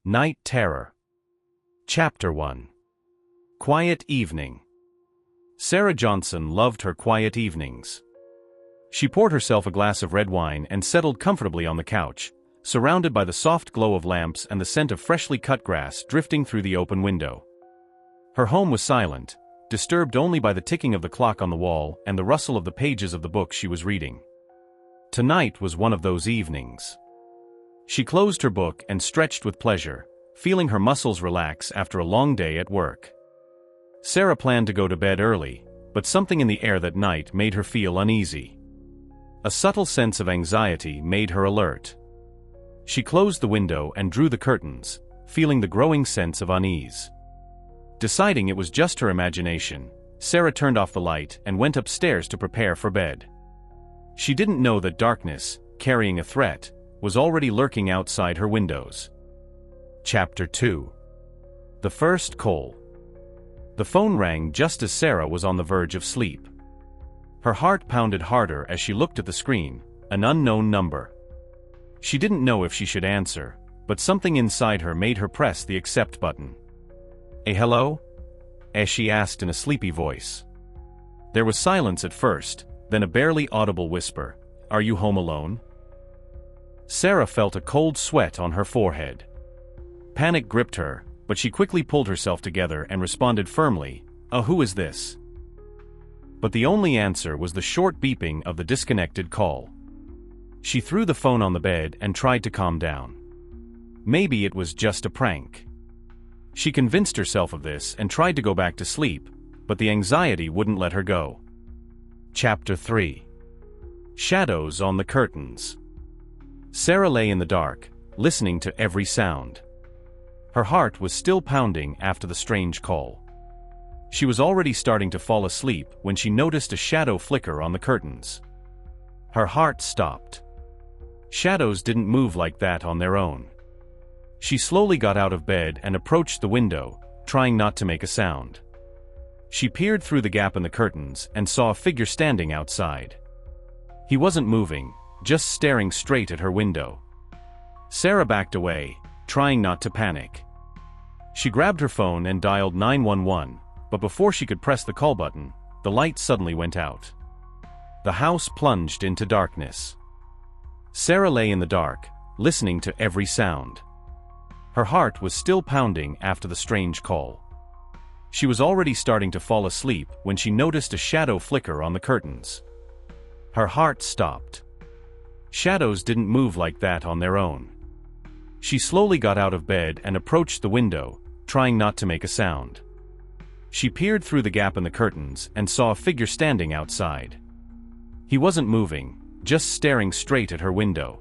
Night Terror. Chapter 1. Quiet Evening. Sarah Johnson loved her quiet evenings. She poured herself a glass of red wine and settled comfortably on the couch, surrounded by the soft glow of lamps and the scent of freshly cut grass drifting through the open window. Her home was silent, disturbed only by the ticking of the clock on the wall and the rustle of the pages of the book she was reading. Tonight was one of those evenings. She closed her book and stretched with pleasure, feeling her muscles relax after a long day at work. Sarah planned to go to bed early, but something in the air that night made her feel uneasy. A subtle sense of anxiety made her alert. She closed the window and drew the curtains, feeling the growing sense of unease. Deciding it was just her imagination, Sarah turned off the light and went upstairs to prepare for bed. She didn't know that darkness, carrying a threat, was already lurking outside her windows. Chapter 2. The First Call. The phone rang just as Sarah was on the verge of sleep. Her heart pounded harder as she looked at the screen, an unknown number. She didn't know if she should answer, but something inside her made her press the accept button. Hello? As she asked in a sleepy voice. There was silence at first, then a barely audible whisper, "Are you home alone?" Sarah felt a cold sweat on her forehead. Panic gripped her, but she quickly pulled herself together and responded firmly, "Who is this?" But the only answer was the short beeping of the disconnected call. She threw the phone on the bed and tried to calm down. Maybe it was just a prank. She convinced herself of this and tried to go back to sleep, but the anxiety wouldn't let her go. Chapter 3. Shadows on the Curtains. Sarah lay in the dark, listening to every sound. Her heart was still pounding after the strange call. She was already starting to fall asleep when she noticed a shadow flicker on the curtains. Her heart stopped. Shadows didn't move like that on their own. She slowly got out of bed and approached the window, trying not to make a sound. She peered through the gap in the curtains and saw a figure standing outside. He wasn't moving, just staring straight at her window. Sarah backed away, trying not to panic. She grabbed her phone and dialed 911, but before she could press the call button, the light suddenly went out. The house plunged into darkness. Sarah lay in the dark, listening to every sound. Her heart was still pounding after the strange call. She was already starting to fall asleep when she noticed a shadow flicker on the curtains. Her heart stopped. Shadows didn't move like that on their own. She slowly got out of bed and approached the window, trying not to make a sound. She peered through the gap in the curtains and saw a figure standing outside. He wasn't moving, just staring straight at her window.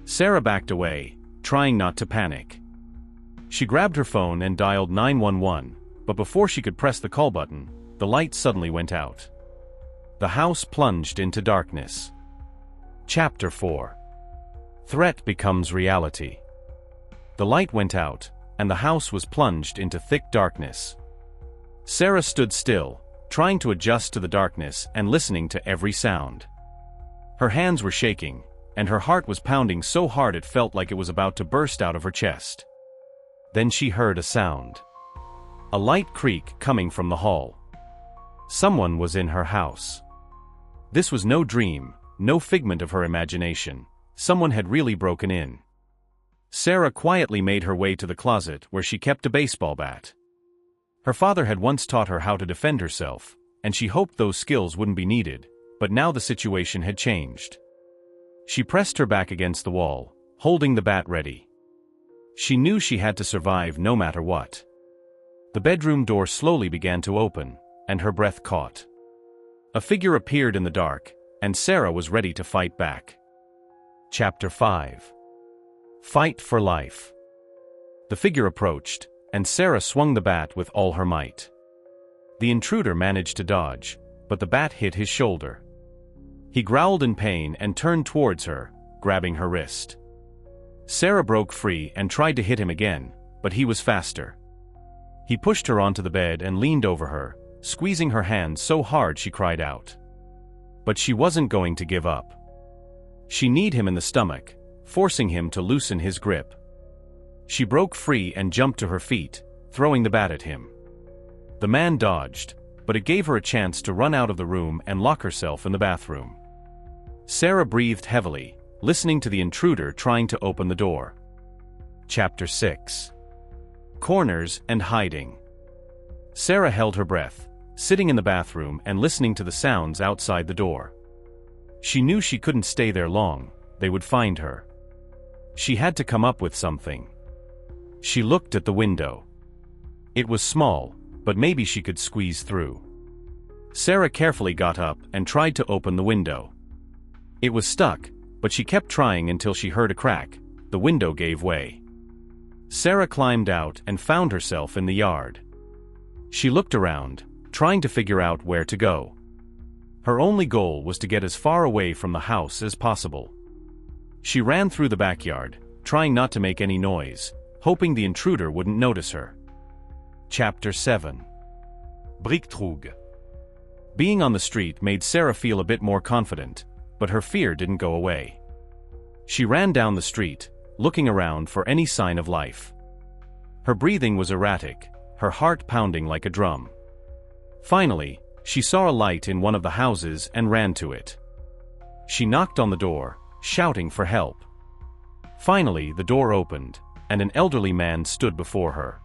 Sarah backed away, trying not to panic. She grabbed her phone and dialed 911, but before she could press the call button, the light suddenly went out. The house plunged into darkness. Chapter 4. Threat becomes reality. The light went out, and the house was plunged into thick darkness. Sarah stood still, trying to adjust to the darkness and listening to every sound. Her hands were shaking, and her heart was pounding so hard it felt like it was about to burst out of her chest. Then she heard a sound. A light creak coming from the hall. Someone was in her house. This was no dream, no figment of her imagination. Someone had really broken in. Sarah quietly made her way to the closet where she kept a baseball bat. Her father had once taught her how to defend herself, and she hoped those skills wouldn't be needed, but now the situation had changed. She pressed her back against the wall, holding the bat ready. She knew she had to survive no matter what. The bedroom door slowly began to open, and her breath caught. A figure appeared in the dark, and Sarah was ready to fight back. Chapter 5. Fight for Life. The figure approached, and Sarah swung the bat with all her might. The intruder managed to dodge, but the bat hit his shoulder. He growled in pain and turned towards her, grabbing her wrist. Sarah broke free and tried to hit him again, but he was faster. He pushed her onto the bed and leaned over her, squeezing her hand so hard she cried out. But she wasn't going to give up. She kneed him in the stomach, forcing him to loosen his grip. She broke free and jumped to her feet, throwing the bat at him. The man dodged, but it gave her a chance to run out of the room and lock herself in the bathroom. Sarah breathed heavily, listening to the intruder trying to open the door. Chapter 6. Corners and Hiding. Sarah held her breath, sitting in the bathroom and listening to the sounds outside the door. She knew she couldn't stay there long, they would find her. She had to come up with something. She looked at the window. It was small, but maybe she could squeeze through. Sarah carefully got up and tried to open the window. It was stuck, but she kept trying until she heard a crack. The window gave way. Sarah climbed out and found herself in the yard. She looked around, trying to figure out where to go. Her only goal was to get as far away from the house as possible. She ran through the backyard, trying not to make any noise, hoping the intruder wouldn't notice her. Chapter 7. Bravery. Being on the street made Sarah feel a bit more confident, but her fear didn't go away. She ran down the street, looking around for any sign of life. Her breathing was erratic, her heart pounding like a drum. Finally, she saw a light in one of the houses and ran to it. She knocked on the door, shouting for help. Finally, the door opened, and an elderly man stood before her.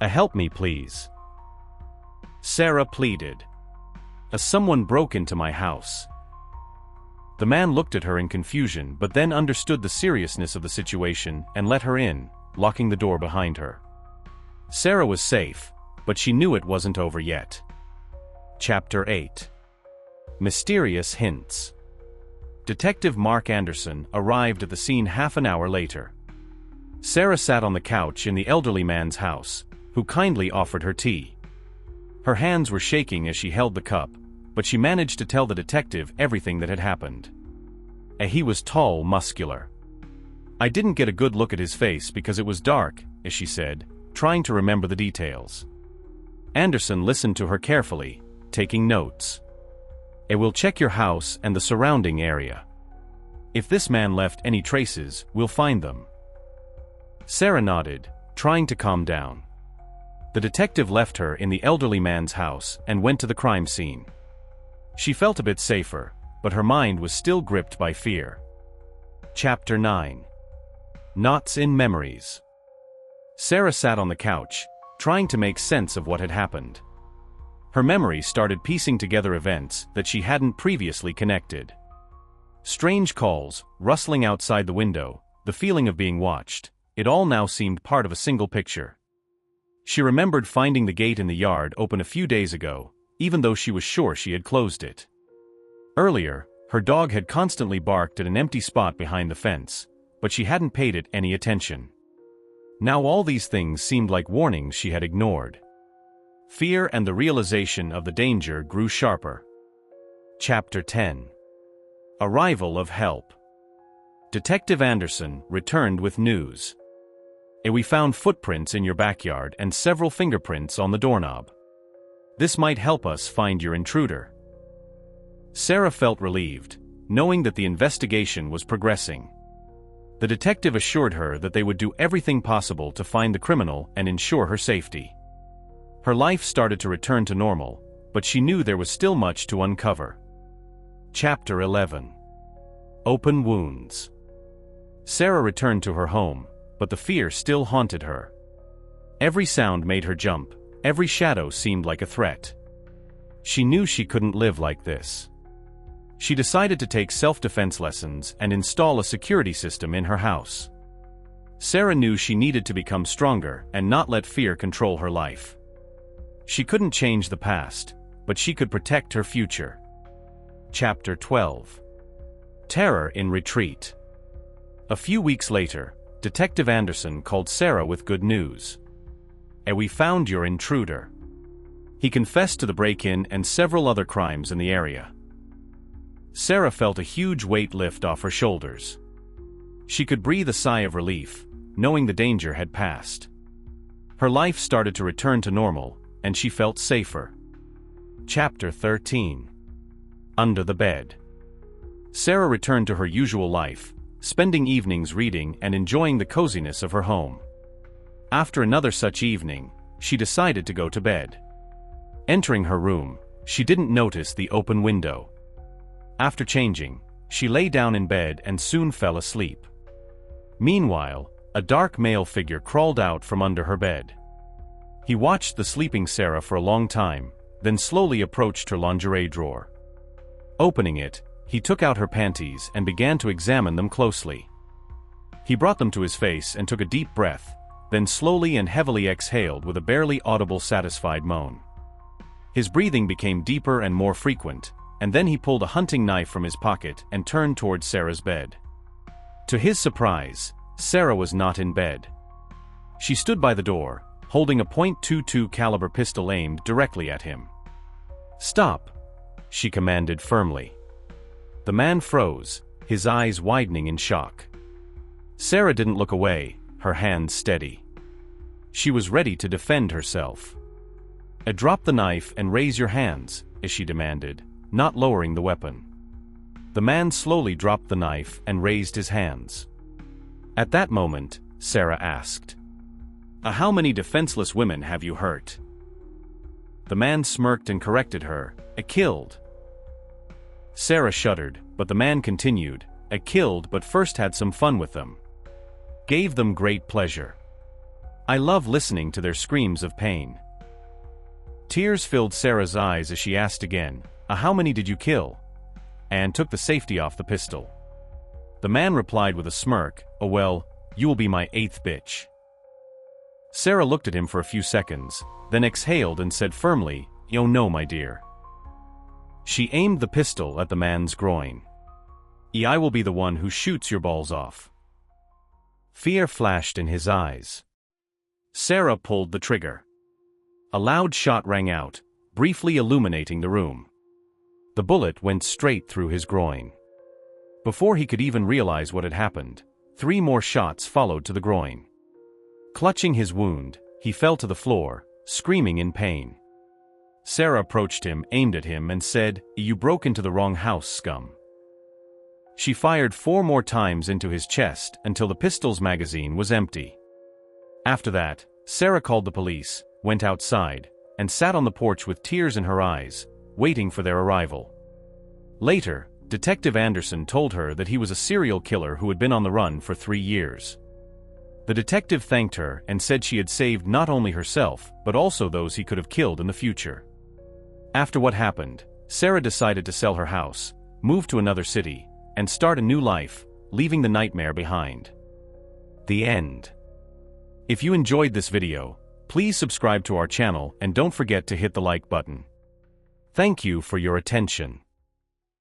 "Help me, please," Sarah pleaded. "Someone broke into my house." The man looked at her in confusion but then understood the seriousness of the situation and let her in, locking the door behind her. Sarah was safe, but she knew it wasn't over yet. Chapter 8. Mysterious Hints. Detective Mark Anderson arrived at the scene half an hour later. Sarah sat on the couch in the elderly man's house, who kindly offered her tea. Her hands were shaking as she held the cup, but she managed to tell the detective everything that had happened. He was tall, muscular. "I didn't get a good look at his face because it was dark," as she said, trying to remember the details. Anderson listened to her carefully, taking notes. "We'll check your house and the surrounding area. If this man left any traces, we'll find them." Sarah nodded, trying to calm down. The detective left her in the elderly man's house and went to the crime scene. She felt a bit safer, but her mind was still gripped by fear. Chapter 9. Knots in Memories. Sarah sat on the couch, trying to make sense of what had happened. Her memory started piecing together events that she hadn't previously connected. Strange calls, rustling outside the window, the feeling of being watched, it all now seemed part of a single picture. She remembered finding the gate in the yard open a few days ago, even though she was sure she had closed it. Earlier, her dog had constantly barked at an empty spot behind the fence, but she hadn't paid it any attention. Now all these things seemed like warnings she had ignored. Fear and the realization of the danger grew sharper. Chapter 10. Arrival of Help. Detective Anderson returned with news. "We found footprints in your backyard and several fingerprints on the doorknob. This might help us find your intruder." Sarah felt relieved, knowing that the investigation was progressing. The detective assured her that they would do everything possible to find the criminal and ensure her safety. Her life started to return to normal, but she knew there was still much to uncover. Chapter 11. Open Wounds. Sarah returned to her home, but the fear still haunted her. Every sound made her jump, every shadow seemed like a threat. She knew she couldn't live like this. She decided to take self-defense lessons and install a security system in her house. Sarah knew she needed to become stronger and not let fear control her life. She couldn't change the past, but she could protect her future. Chapter 12. Terror in Retreat. A few weeks later, Detective Anderson called Sarah with good news. "We found your intruder." He confessed to the break-in and several other crimes in the area. Sarah felt a huge weight lift off her shoulders. She could breathe a sigh of relief, knowing the danger had passed. Her life started to return to normal, and she felt safer. Chapter 13. Under the Bed. Sarah returned to her usual life, spending evenings reading and enjoying the coziness of her home. After another such evening, she decided to go to bed. Entering her room, she didn't notice the open window. After changing, she lay down in bed and soon fell asleep. Meanwhile, a dark male figure crawled out from under her bed. He watched the sleeping Sarah for a long time, then slowly approached her lingerie drawer. Opening it, he took out her panties and began to examine them closely. He brought them to his face and took a deep breath, then slowly and heavily exhaled with a barely audible satisfied moan. His breathing became deeper and more frequent, and then he pulled a hunting knife from his pocket and turned towards Sarah's bed. To his surprise, Sarah was not in bed. She stood by the door, holding a .22 caliber pistol aimed directly at him. "Stop," she commanded firmly. The man froze, his eyes widening in shock. Sarah didn't look away, her hands steady. She was ready to defend herself. "Drop the knife and raise your hands," she demanded, not lowering the weapon. The man slowly dropped the knife and raised his hands. At that moment, Sarah asked, "How many defenseless women have you hurt?" The man smirked and corrected her, "Killed." Sarah shuddered, but the man continued, "Killed but first had some fun with them. Gave them great pleasure. I love listening to their screams of pain." Tears filled Sarah's eyes as she asked again, "How many did you kill?" and took the safety off the pistol. The man replied with a smirk, "Oh well, you will be my 8th bitch." Sarah looked at him for a few seconds, then exhaled and said firmly, "Oh no, my dear." She aimed the pistol at the man's groin. "I will be the one who shoots your balls off." Fear flashed in his eyes. Sarah pulled the trigger. A loud shot rang out, briefly illuminating the room. The bullet went straight through his groin. Before he could even realize what had happened, 3 more shots followed to the groin. Clutching his wound, he fell to the floor, screaming in pain. Sarah approached him, aimed at him, and said, "You broke into the wrong house, scum." She fired 4 more times into his chest until the pistol's magazine was empty. After that, Sarah called the police, went outside, and sat on the porch with tears in her eyes, waiting for their arrival. Later, Detective Anderson told her that he was a serial killer who had been on the run for 3 years. The detective thanked her and said she had saved not only herself, but also those he could have killed in the future. After what happened, Sarah decided to sell her house, move to another city, and start a new life, leaving the nightmare behind. The end. If you enjoyed this video, please subscribe to our channel and don't forget to hit the like button. Thank you for your attention.